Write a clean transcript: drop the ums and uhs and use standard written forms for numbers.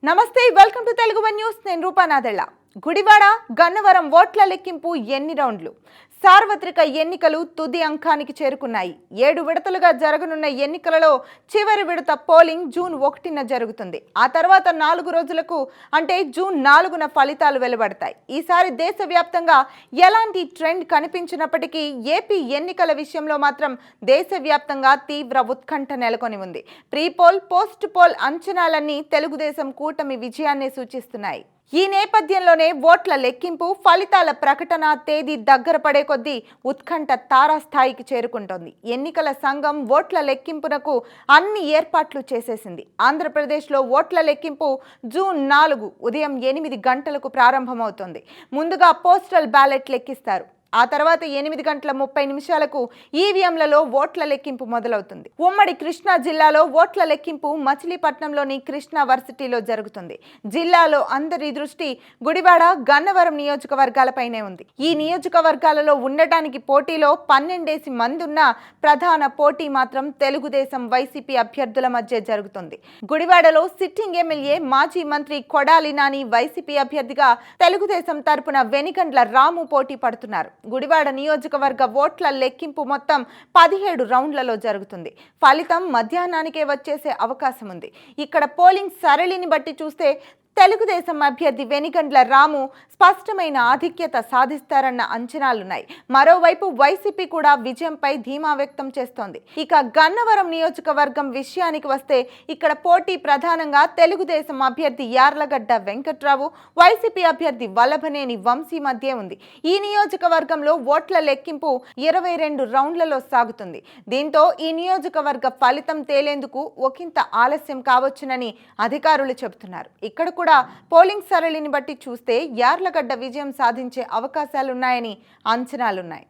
నమస్తే, welcome to Telugu one news. నేను రూపానాదెళ్ళ. గుడివాడ గన్నవరం ఓట్ల లెక్కింపు ఎన్ని రౌండ్లు? సార్వత్రిక ఎన్నికలు తుది అంకానికి చేరుకున్నాయి. 7 విడతలుగా జరగనున్న ఎన్నికలలో చివరి విడత పోలింగ్ జూన్ 1న జరుగుతుంది. ఆ తర్వాత 4 రోజులకు అంటే జూన్ 4న ఫలితాలు వెలువడతాయి. ఈసారి దేశవ్యాప్తంగా ఎలాంటి ట్రెండ్ కనిపించినప్పటికీ ఏపీ ఎన్నికల విషయంలో మాత్రం దేశవ్యాప్తంగా తీవ్ర ఉత్కంఠ నెలకొని ఉంది. ప్రీ పోల్, పోస్ట్ పోల్ అంచనాలన్నీ తెలుగుదేశం కూటమి విజయాన్ని సూచిస్తున్నాయి. ఈ నేపథ్యంలోనే ఓట్ల లెక్కింపు ఫలితాల ప్రకటన తేదీ దగ్గర పడే కొద్దీ ఉత్కంఠ తారాస్థాయికి చేరుకుంటోంది. ఎన్నికల సంఘం ఓట్ల లెక్కింపునకు అన్ని ఏర్పాట్లు చేసేసింది. ఆంధ్రప్రదేశ్లో ఓట్ల లెక్కింపు జూన్ 4 ఉదయం 8 గంటలకు ప్రారంభమవుతోంది. ముందుగా పోస్టల్ బ్యాలెట్ లెక్కిస్తారు. ఆ తర్వాత 8:30 ఈవీఎంలలో ఓట్ల లెక్కింపు మొదలవుతుంది. ఉమ్మడి కృష్ణా జిల్లాలో ఓట్ల లెక్కింపు మచిలీపట్నంలోని కృష్ణా వర్సిటీలో జరుగుతుంది. జిల్లాలో అందరి దృష్టి గుడివాడ, గన్నవరం నియోజకవర్గాలపైనే ఉంది. ఈ నియోజకవర్గాలలో ఉండటానికి పోటీలో 12 మంది ఉన్న ప్రధాన పోటీ మాత్రం తెలుగుదేశం, వైసీపీ అభ్యర్థుల మధ్య జరుగుతుంది. గుడివాడలో సిట్టింగ్ ఎమ్మెల్యే మాజీ మంత్రి కొడాలి నాని వైసీపీ అభ్యర్థిగా, తెలుగుదేశం తరపున వెనిగండ్ల రాము పోటీ పడుతున్నారు. గుడివాడ నియోజకవర్గ ఓట్ల లెక్కింపు మొత్తం 17 రౌండ్లలో జరుగుతుంది. ఫలితం మధ్యాహ్నానికే వచ్చేసే అవకాశం ఉంది. ఇక్కడ పోలింగ్ సరళిని బట్టి చూస్తే తెలుగుదేశం అభ్యర్థి వెనిగండ్ల రాము స్పష్టమైన ఆధిక్యత సాధిస్తారన్న అంచనాలున్నాయి. మరోవైపు వైసీపీ కూడా విజయంపై ధీమా వ్యక్తం చేస్తోంది. ఇక గన్నవరం నియోజకవర్గం విషయానికి వస్తే ఇక్కడ పోటీ ప్రధానంగా తెలుగుదేశం అభ్యర్థి యార్లగడ్డ వెంకట్రావు, వైసీపీ అభ్యర్థి వల్లభనేని వంశీ మధ్య ఉంది. ఈ నియోజకవర్గంలో ఓట్ల లెక్కింపు 22 రౌండ్లలో సాగుతుంది. దీంతో ఈ నియోజకవర్గ ఫలితం తేలేందుకు ఒకంత ఆలస్యం కావచ్చునని అధికారులు చెబుతున్నారు. ఇక్కడ కూడా పోలింగ్ సరళిని బట్టి చూస్తే యార్లగడ్డ విజయం సాధించే అవకాశాలున్నాయని అంచనాలున్నాయి.